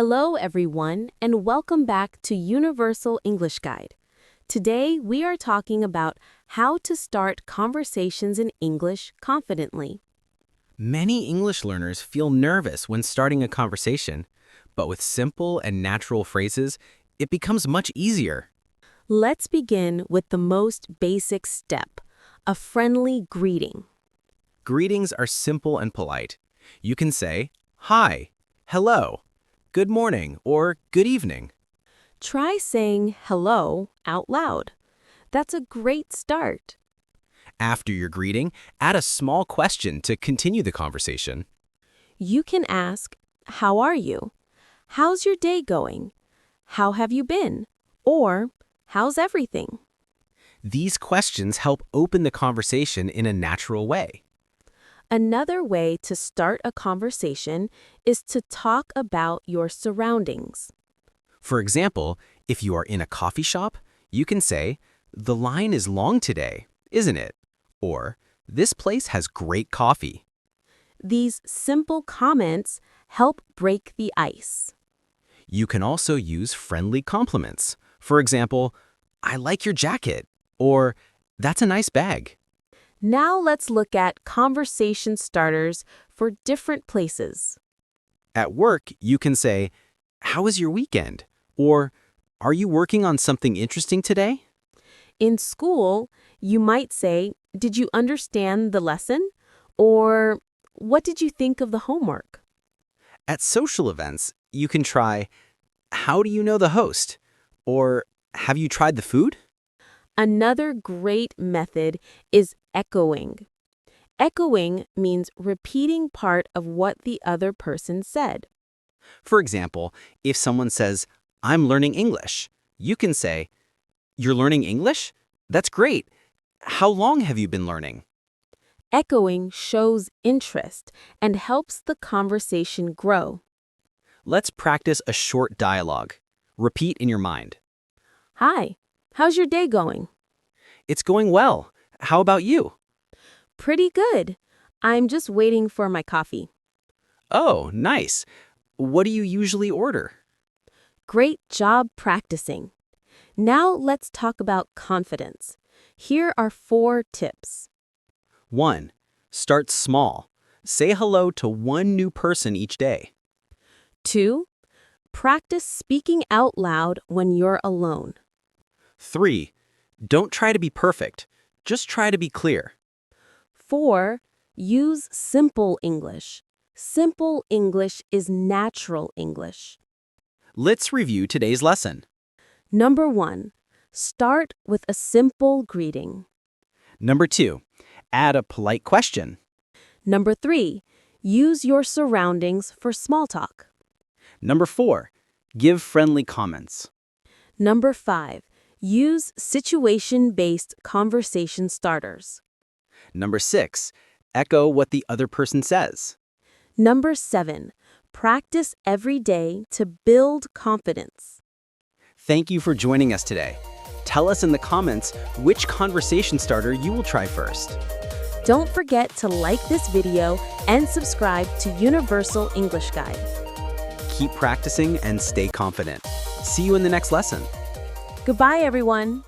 Hello, everyone, and welcome back to Universal English Guide. Today, we are talking about how to start conversations in English confidently. Many English learners feel nervous when starting a conversation, but with simple and natural phrases, it becomes much easier. Let's begin with the most basic step, a friendly greeting. Greetings are simple and polite. You can say, hi, hello, good morning, or good evening. Try saying hello out loud. That's a great start. After your greeting, add a small question to continue the conversation. You can ask, how are you? How's your day going? How have you been? Or, how's everything? These questions help open the conversation in a natural way. Another way to start a conversation is to talk about your surroundings. For example, if you are in a coffee shop, you can say, the line is long today, isn't it? Or, this place has great coffee. These simple comments help break the ice. You can also use friendly compliments. For example, I like your jacket, or that's a nice bag. Now let's look at conversation starters for different places. At work, you can say, how was your weekend? Or, are you working on something interesting today? In school, you might say, did you understand the lesson? Or, what did you think of the homework? At social events, you can try, how do you know the host? Or, have you tried the food? Another great method is echoing. Echoing means repeating part of what the other person said. For example, if someone says, I'm learning English, you can say, you're learning English? That's great. How long have you been learning? Echoing shows interest and helps the conversation grow. Let's practice a short dialogue. Repeat in your mind. Hi, how's your day going? It's going well. How about you? Pretty good. I'm just waiting for my coffee. Oh, nice. What do you usually order? Great job practicing. Now let's talk about confidence. Here are 4 tips. 1. Start small. Say hello to one new person each day. 2. Practice speaking out loud when you're alone. 3. Don't try to be perfect. Just try to be clear. 4. Use simple English. Simple English is natural English. Let's review today's lesson. Number 1. Start with a simple greeting. Number 2. Add a polite question. Number 3. Use your surroundings for small talk. Number 4. Give friendly comments. Number 5. Use situation-based conversation starters. Number 6. Echo what the other person says. Number 7. Practice every day to build confidence. Thank you for joining us today. Tell us in the comments which conversation starter you will try first. Don't forget to like this video and subscribe to Universal English Guide. Keep practicing and stay confident. See you in the next lesson. Goodbye, everyone.